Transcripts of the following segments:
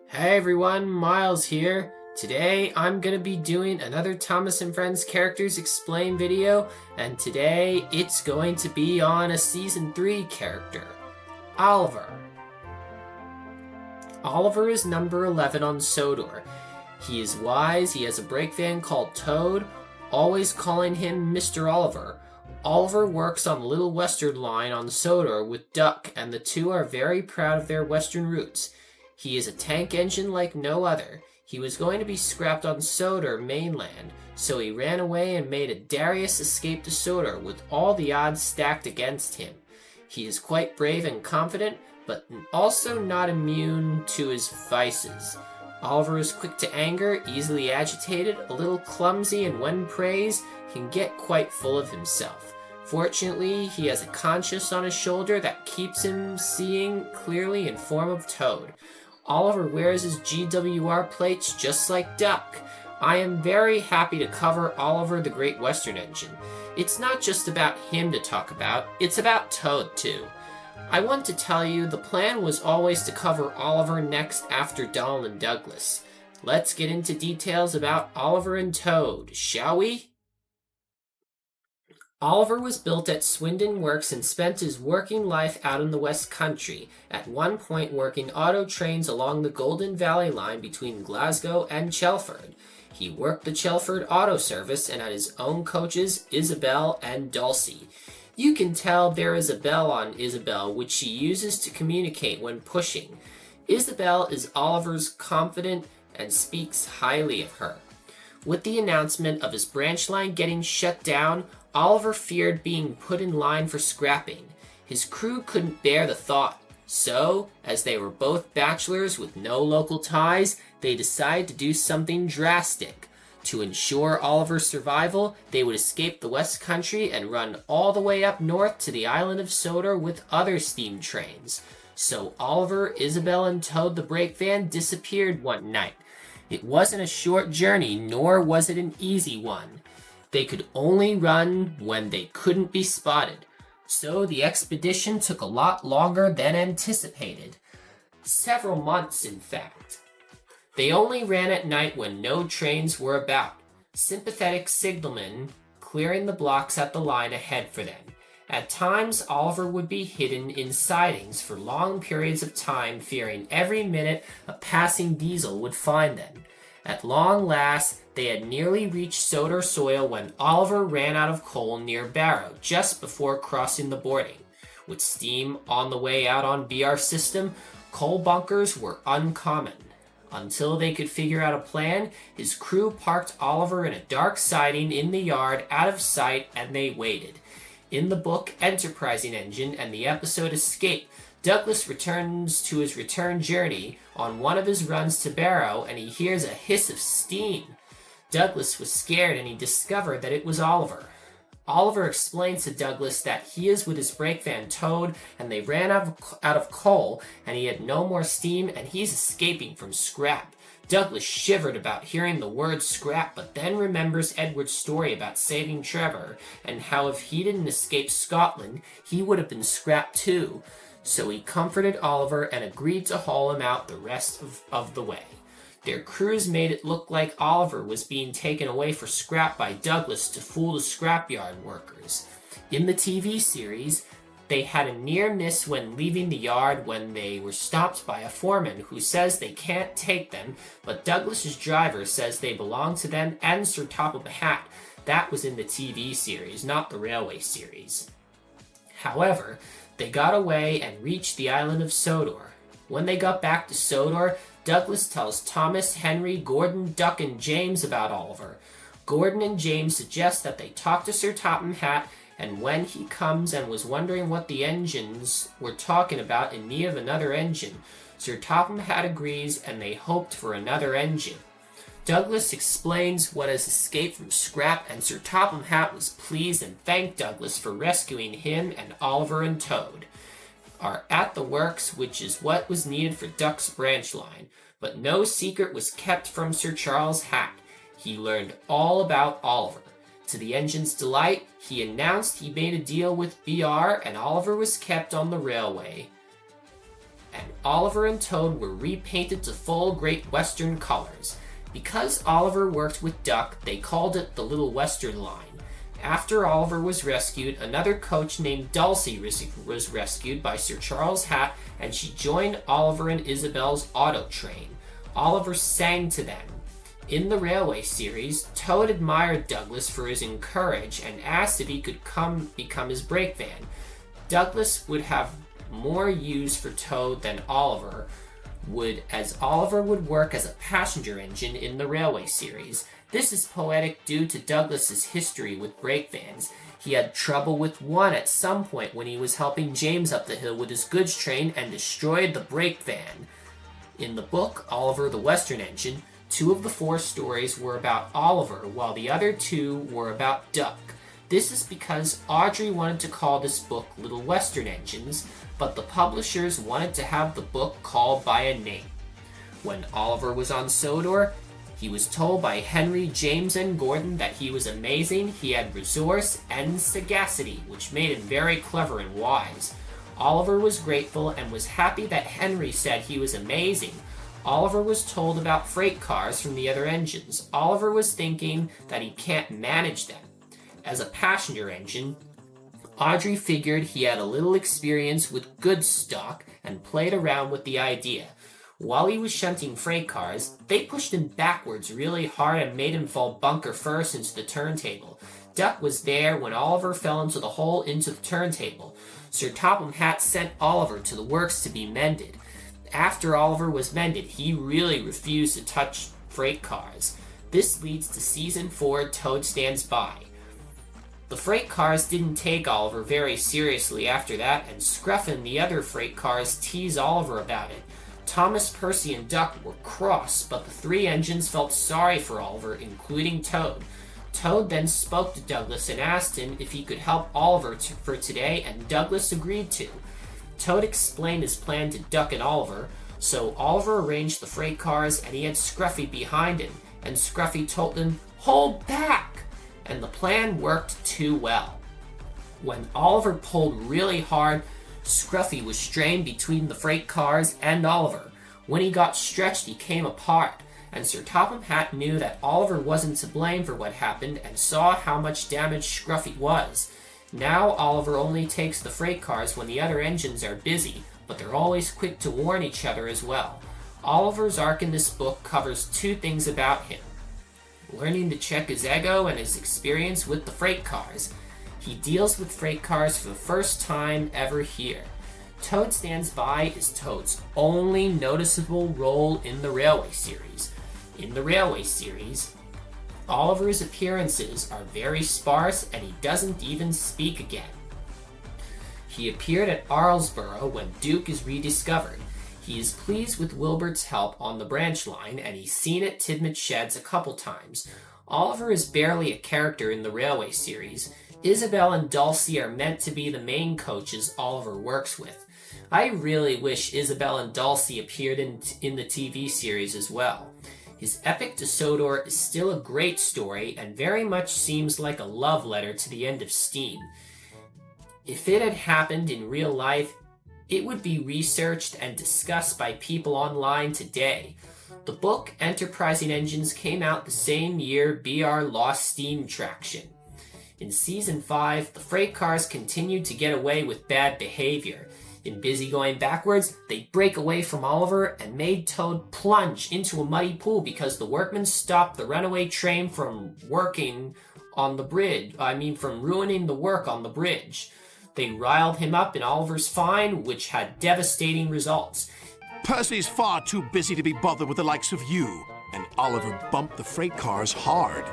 Hey everyone, Miles here. Today I'm going to be doing another Thomas and Friends Characters Explain video, and today it's going to be on a Season 3 character, Oliver. Oliver is number 11 on Sodor. He is wise, he has a brake van called Toad, always calling him Mr. Oliver. Oliver works on the Little Western line on Sodor with Duck, and the two are very proud of their Western roots. He is a tank engine like no other. He was going to be scrapped on Sodor mainland, so he ran away and made a Darius escape to Sodor with all the odds stacked against him. He is quite brave and confident, but also not immune to his vices. Oliver is quick to anger, easily agitated, a little clumsy, and when praised, can get quite full of himself. Fortunately, he has a conscience on his shoulder that keeps him seeing clearly in form of Toad. Oliver wears his GWR plates just like Duck. I am very happy to cover Oliver the Great Western Engine. It's not just about him to talk about, it's about Toad too. I want to tell you the plan was always to cover Oliver next after Donald and Douglas. Let's get into details about Oliver and Toad, shall we? Oliver was built at Swindon Works and spent his working life out in the West Country, at one point working auto trains along the Golden Valley line between Glasgow and Chelford. He worked the Chelford Auto Service and had his own coaches, Isabel and Dulcie. You can tell there is a bell on Isabel, which she uses to communicate when pushing. Isabel is Oliver's confidant and speaks highly of her. With the announcement of his branch line getting shut down, Oliver feared being put in line for scrapping. His crew couldn't bear the thought, so, as they were both bachelors with no local ties, they decided to do something drastic. To ensure Oliver's survival, they would escape the West Country and run all the way up north to the island of Sodor with other steam trains. So Oliver, Isabel, and Toad the brake van disappeared one night. It wasn't a short journey, nor was it an easy one. They could only run when they couldn't be spotted, so the expedition took a lot longer than anticipated. Several months, in fact. They only ran at night when no trains were about, sympathetic signalmen clearing the blocks at the line ahead for them. At times, Oliver would be hidden in sidings for long periods of time, fearing every minute a passing diesel would find them. At long last, they had nearly reached Sodor soil when Oliver ran out of coal near Barrow, just before crossing the boarding. With steam on the way out on BR system, coal bunkers were uncommon. Until they could figure out a plan, his crew parked Oliver in a dark siding in the yard out of sight, and they waited. In the book Enterprising Engine and the episode Escape, Douglas returns to his return journey on one of his runs to Barrow, and he hears a hiss of steam. Douglas was scared, and he discovered that it was Oliver. Oliver explains to Douglas that he is with his brake van Toad, and they ran out of coal, and he had no more steam, and he's escaping from scrap. Douglas shivered about hearing the word scrap, but then remembers Edward's story about saving Trevor, and how if he didn't escape Scotland, he would have been scrapped too. So he comforted Oliver and agreed to haul him out the rest of the way. Their crews made it look like Oliver was being taken away for scrap by Douglas to fool the scrapyard workers. In the TV series, they had a near miss when leaving the yard when they were stopped by a foreman who says they can't take them, but Douglas's driver says they belong to them and Sir Top-of-the-Hat. That was in the TV series, not the railway series. However, they got away and reached the island of Sodor. When they got back to Sodor, Douglas tells Thomas, Henry, Gordon, Duck, and James about Oliver. Gordon and James suggest that they talk to Sir Topham-Hatt, and when he comes and was wondering what the engines were talking about in need of another engine, Sir Topham-Hatt agrees, and they hoped for another engine. Douglas explains what has escaped from scrap, and Sir Topham-Hatt was pleased and thanked Douglas for rescuing him, and Oliver and Toad are at the works, which is what was needed for Duck's branch line. But no secret was kept from Sir Charles Hatt. He learned all about Oliver. To the engine's delight, he announced he made a deal with BR, and Oliver was kept on the railway. and Oliver and Toad were repainted to full Great Western colors. Because Oliver worked with Duck, they called it the Little Western Line. After Oliver was rescued, another coach named Dulcie was rescued by Sir Charles Hatt, and she joined Oliver and Isabel's auto train. Oliver sang to them. In the Railway series, Toad admired Douglas for his courage and asked if he could become his brake van. Douglas would have more use for Toad than Oliver would, as Oliver would work as a passenger engine in the Railway series. This is poetic due to Douglas's history with brake vans. He had trouble with one at some point when he was helping James up the hill with his goods train and destroyed the brake van. In the book, Oliver the Western Engine, 2 of the 4 stories were about Oliver, while the other 2 were about Duck. This is because Audrey wanted to call this book Little Western Engines, but the publishers wanted to have the book called by a name. When Oliver was on Sodor, he was told by Henry James and Gordon that he was amazing. He had resource and sagacity, which made him very clever and wise. Oliver was grateful and was happy that Henry said he was amazing. Oliver was told about freight cars from the other engines. Oliver was thinking that he can't manage them. As a passenger engine, Audrey figured he had a little experience with goods stock and played around with the idea. While he was shunting freight cars, they pushed him backwards really hard and made him fall bunker first into the turntable. Duck was there when Oliver fell into the hole into the turntable. Sir Topham Hatt sent Oliver to the works to be mended. After Oliver was mended, he really refused to touch freight cars. This leads to Season 4, Toad Stands By. The freight cars didn't take Oliver very seriously after that, and Scruff and the other freight cars teased Oliver about it. Thomas, Percy, and Duck were cross, but the 3 engines felt sorry for Oliver, including Toad. Toad then spoke to Douglas and asked him if he could help Oliver for today, and Douglas agreed to. Toad explained his plan to Duck and Oliver, so Oliver arranged the freight cars and he had Scruffy behind him, and Scruffy told him, "Hold back!" And the plan worked too well. When Oliver pulled really hard, Scruffy was strained between the freight cars and Oliver. When he got stretched, he came apart, and Sir Topham Hatt knew that Oliver wasn't to blame for what happened and saw how much damage Scruffy was. Now Oliver only takes the freight cars when the other engines are busy, but they're always quick to warn each other as well. Oliver's arc in this book covers 2 things about him: learning to check his ego and his experience with the freight cars. He deals with freight cars for the first time ever here. Toad Stands By is Toad's only noticeable role in the Railway series. In the Railway series, Oliver's appearances are very sparse and he doesn't even speak again. He appeared at Arlesborough when Duke is rediscovered. He is pleased with Wilbert's help on the branch line, and he's seen at Tidmouth Sheds a couple times. Oliver is barely a character in the Railway series. Isabel and Dulcie are meant to be the main coaches Oliver works with. I really wish Isabel and Dulcie appeared in the TV series as well. His Epic to Sodor is still a great story and very much seems like a love letter to the end of Steam. If it had happened in real life, it would be researched and discussed by people online today. The book Enterprising Engines came out the same year BR lost Steam traction. In Season 5, the freight cars continued to get away with bad behavior. In Busy Going Backwards, they break away from Oliver and made Toad plunge into a muddy pool because the workmen stopped the runaway train from ruining the work on the bridge. They riled him up in Oliver's fine, which had devastating results. Percy's far too busy to be bothered with the likes of you, and Oliver bumped the freight cars hard.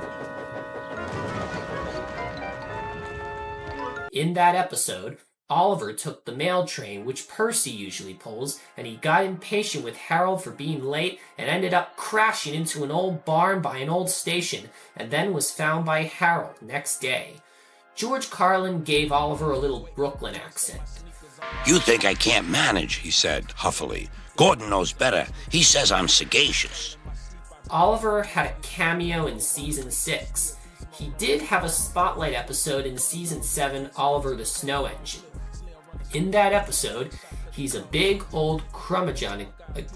In that episode, Oliver took the mail train, which Percy usually pulls, and he got impatient with Harold for being late and ended up crashing into an old barn by an old station, and then was found by Harold next day. George Carlin gave Oliver a little Brooklyn accent. "You think I can't manage," he said huffily. "Gordon knows better. He says I'm sagacious." Oliver had a cameo in Season 6. He did have a spotlight episode in Season 7, Oliver the Snow Engine. In that episode, He's a big old curmudgeon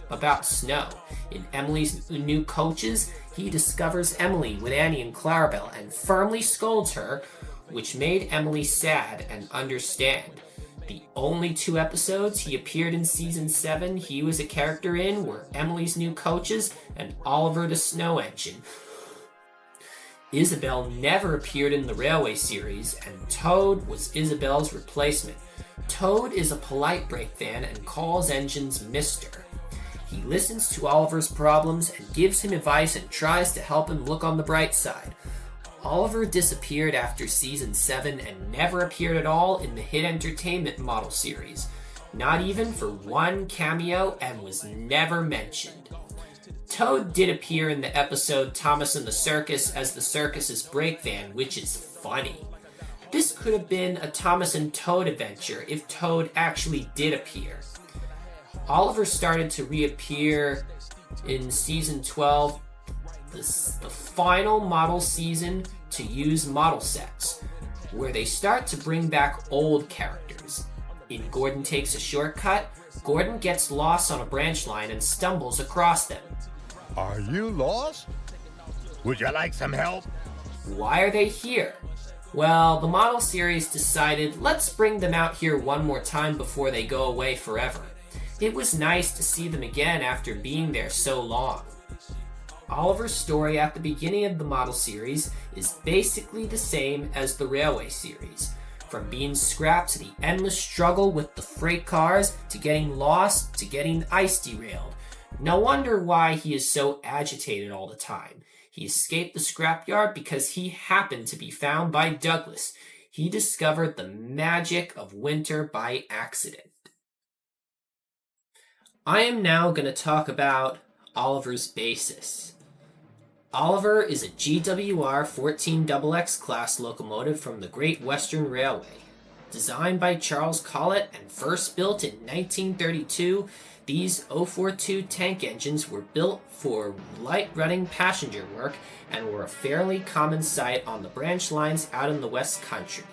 about snow. In Emily's new coaches, he discovers Emily with Annie and Clarabelle and firmly scolds her, which made Emily sad and understand. The only 2 episodes he appeared in season 7 he was a character in were Emily's New Coaches and Oliver the Snow Engine. Isabel never appeared in the Railway series, and Toad was Isabel's replacement. Toad is a polite brake fan and calls engines Mister. He listens to Oliver's problems and gives him advice and tries to help him look on the bright side. Oliver disappeared after season 7 and never appeared at all in the hit entertainment model series, not even for one cameo, and was never mentioned. Toad did appear in the episode Thomas and the Circus as the circus's brake van, which is funny. This could have been a Thomas and Toad adventure if Toad actually did appear. Oliver started to reappear in season 12, the final model season to use model sets, where they start to bring back old characters. In Gordon Takes a Shortcut, Gordon gets lost on a branch line and stumbles across them. Are you lost? Would you like some help? Why are they here? Well, the model series decided, let's bring them out here one more time before they go away forever. It was nice to see them again after being there so long. Oliver's story at the beginning of the model series is basically the same as the Railway series. From being scrapped to the endless struggle with the freight cars, to getting lost, to getting ice derailed. No wonder why he is so agitated all the time. He escaped the scrapyard because he happened to be found by Douglas. He discovered the magic of winter by accident. I am now going to talk about Oliver's basis. Oliver is a GWR 14XX class locomotive from the Great Western Railway. Designed by Charles Collett and first built in 1932, these 042 tank engines were built for light running passenger work and were a fairly common sight on the branch lines out in the West Country.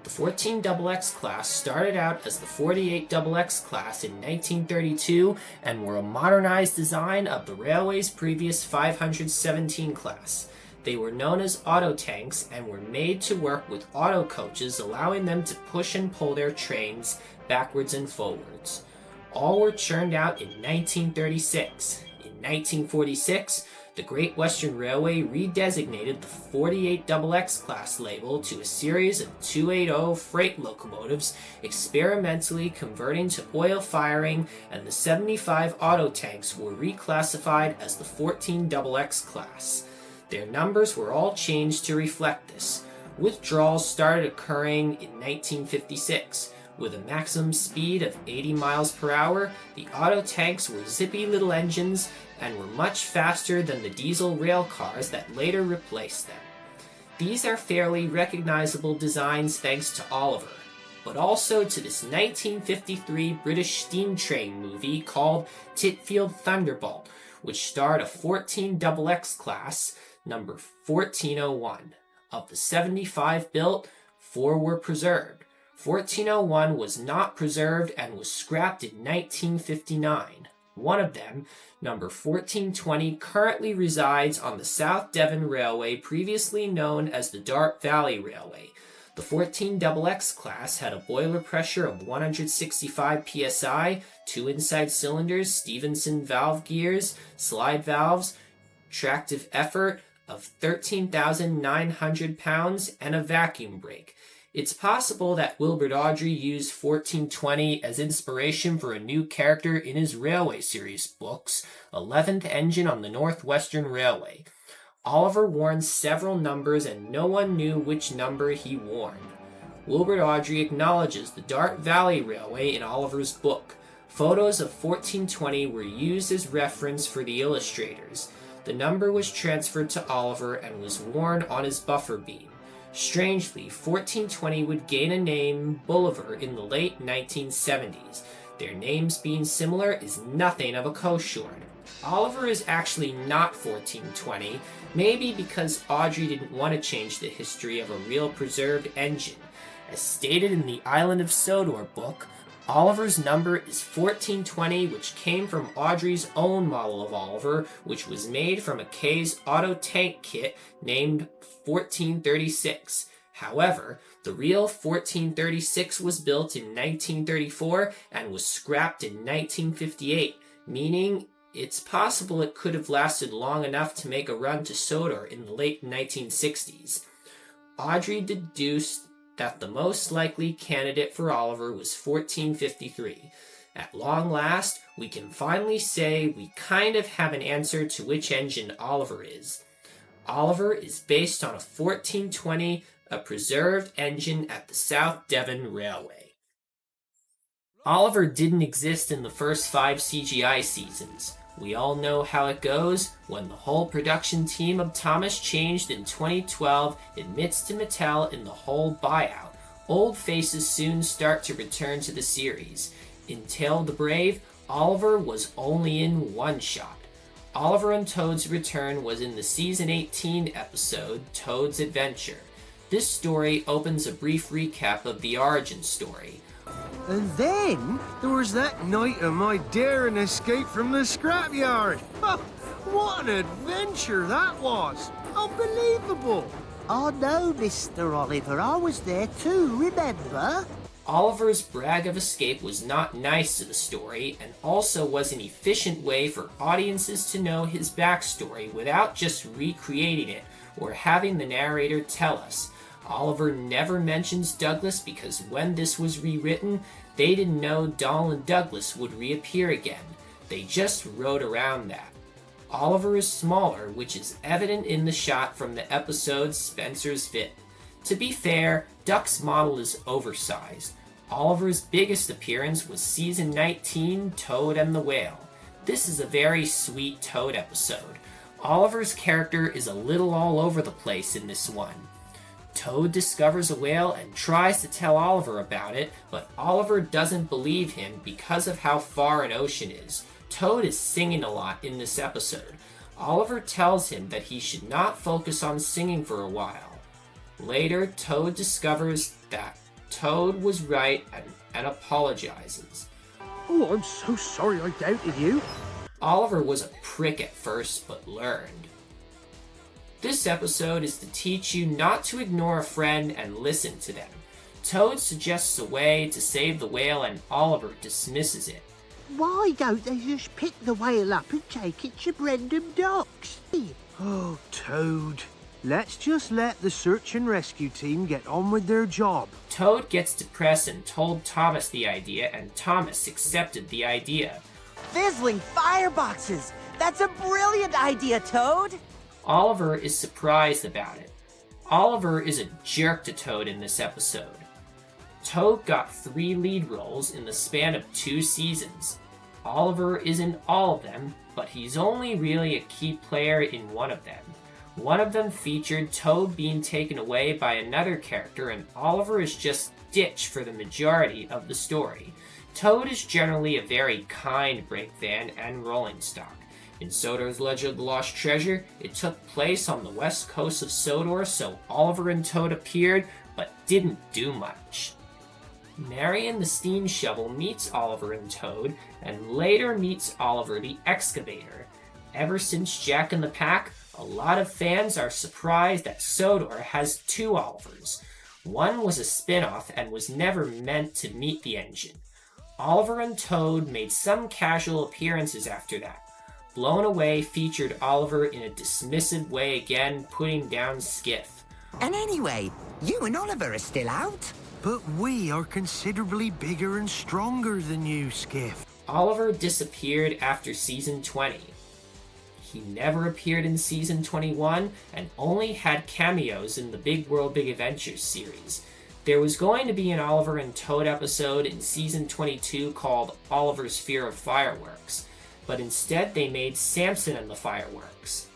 The 14XX class started out as the 48XX class in 1932 and were a modernized design of the railway's previous 517 class. They were known as auto tanks and were made to work with auto coaches, allowing them to push and pull their trains backwards and forwards. All were churned out in 1936. In 1946, the Great Western Railway redesignated the 48XX class label to a series of 280 freight locomotives, experimentally converting to oil firing, and the 75 auto tanks were reclassified as the 14XX class. Their numbers were all changed to reflect this. Withdrawals started occurring in 1956. With a maximum speed of 80 miles per hour, the auto tanks were zippy little engines and were much faster than the diesel rail cars that later replaced them. These are fairly recognizable designs thanks to Oliver, but also to this 1953 British steam train movie called Titfield Thunderbolt, which starred a 14XX class, number 1401. Of the 75 built, 4 were preserved. 1401 was not preserved and was scrapped in 1959. One of them, number 1420, currently resides on the South Devon Railway, previously known as the Dart Valley Railway. The 14XX class had a boiler pressure of 165 psi, 2 inside cylinders, Stephenson valve gears, slide valves, tractive effort of 13,900 pounds, and a vacuum brake. It's possible that Wilbur Awdry used 1420 as inspiration for a new character in his Railway series books, 11th Engine on the North Western Railway. Oliver warned several numbers and no one knew which number he warned. Wilbur Awdry acknowledges the Dart Valley Railway in Oliver's book. Photos of 1420 were used as reference for the illustrators. The number was transferred to Oliver and was worn on his buffer beam. Strangely, 1420 would gain a name, Bolivar, in the late 1970s. Their names being similar is nothing of a co-short. Oliver is actually not 1420, maybe because Awdry didn't want to change the history of a real preserved engine. As stated in the Island of Sodor book, Oliver's number is 1420, which came from Audrey's own model of Oliver, which was made from a K's auto tank kit named 1436. However, the real 1436 was built in 1934 and was scrapped in 1958, meaning it's possible it could have lasted long enough to make a run to Sodor in the late 1960s. Audrey deduced that the most likely candidate for Oliver was 1453. At long last, we can finally say we kind of have an answer to which engine Oliver is. Oliver is based on a 1420, a preserved engine at the South Devon Railway. Oliver didn't exist in the first 5 CGI seasons. We all know how it goes. When the whole production team of Thomas changed in 2012, admits to Mattel in the whole buyout, old faces soon start to return to the series. In Tale of the Brave, Oliver was only in one shot. Oliver and Toad's return was in the season 18 episode, Toad's Adventure. This story opens a brief recap of the origin story. And then there was that night of my daring escape from the scrapyard. What an adventure that was! Unbelievable! Oh no, Mr. Oliver, I was there too, remember? Oliver's brag of escape was not nice to the story, and also was an efficient way for audiences to know his backstory without just recreating it or having the narrator tell us. Oliver never mentions Douglas because when this was rewritten, they didn't know Donald Douglas would reappear again. They just wrote around that. Oliver is smaller, which is evident in the shot from the episode Spencer's Fit. To be fair, Duck's model is oversized. Oliver's biggest appearance was season 19, Toad and the Whale. This is a very sweet Toad episode. Oliver's character is a little all over the place in this one. Toad discovers a whale and tries to tell Oliver about it, but Oliver doesn't believe him because of how far an ocean is. Toad is singing a lot in this episode. Oliver tells him that he should not focus on singing for a while. Later, Toad discovers that Toad was right and apologizes. Oh, I'm so sorry I doubted you. Oliver was a prick at first, but learned. This episode is to teach you not to ignore a friend and listen to them. Toad suggests a way to save the whale and Oliver dismisses it. Why don't they just pick the whale up and take it to Brendam Docks? Oh, Toad. Let's just let the search and rescue team get on with their job. Toad gets depressed and told Thomas the idea, and Thomas accepted the idea. Fizzling fireboxes! That's a brilliant idea, Toad! Oliver is surprised about it. Oliver is a jerk to Toad in this episode. Toad got 3 lead roles in the span of 2 seasons. Oliver is in all of them, but he's only really a key player in one of them. One of them featured Toad being taken away by another character, and Oliver is just ditched for the majority of the story. Toad is generally a very kind brake van and rolling stock. In Sodor's Legend of the Lost Treasure, it took place on the west coast of Sodor, so Oliver and Toad appeared, but didn't do much. Marion the Steam Shovel meets Oliver and Toad, and later meets Oliver the Excavator. Ever since Jack in the Pack, a lot of fans are surprised that Sodor has 2 Olivers. One was a spin-off and was never meant to meet the engine. Oliver and Toad made some casual appearances after that. Blown Away featured Oliver in a dismissive way again, putting down Skiff. And anyway, you and Oliver are still out. But we are considerably bigger and stronger than you, Skiff. Oliver disappeared after season 20. He never appeared in season 21 and only had cameos in the Big World Big Adventures series. There was going to be an Oliver and Toad episode in season 22 called Oliver's Fear of Fireworks, but instead they made Samson and the Fireworks.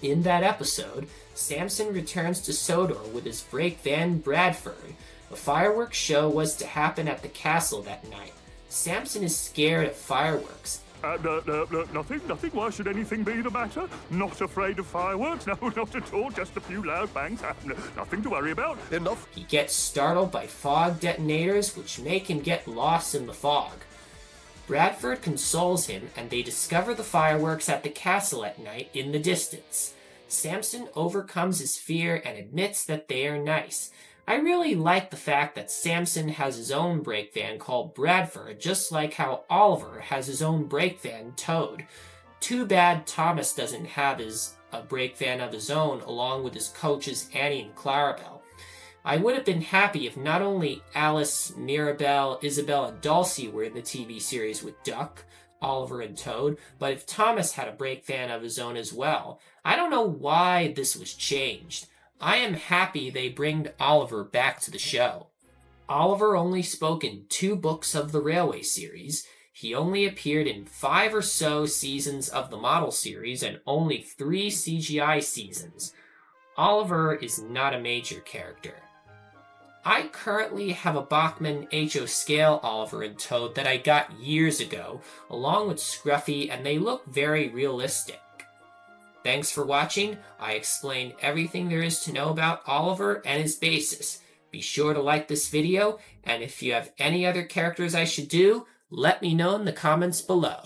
In that episode, Samson returns to Sodor with his brake van Bradford. A fireworks show was to happen at the castle that night. Samson is scared of fireworks, Nothing. Why should anything be the matter? Not afraid of fireworks? No, not at all. Just a few loud bangs. Nothing to worry about. Enough. He gets startled by fog detonators, which make him get lost in the fog. Bradford consoles him, and they discover the fireworks at the castle at night in the distance. Samson overcomes his fear and admits that they are nice. I really like the fact that Samson has his own brake van called Bradford, just like how Oliver has his own brake van, Toad. Too bad Thomas doesn't have a brake van of his own, along with his coaches Annie and Clarabelle. I would have been happy if not only Alice, Mirabelle, Isabel, and Dulcie were in the TV series with Duck, Oliver, and Toad, but if Thomas had a brake van of his own as well. I don't know why this was changed. I am happy they bring Oliver back to the show. Oliver only spoke in 2 books of the Railway series. He only appeared in 5 or so seasons of the model series and only 3 CGI seasons. Oliver is not a major character. I currently have a Bachmann HO scale Oliver and Toad that I got years ago, along with Scruffy, and they look very realistic. Thanks for watching. I explained everything there is to know about Oliver and his basis. Be sure to like this video, and if you have any other characters I should do, let me know in the comments below.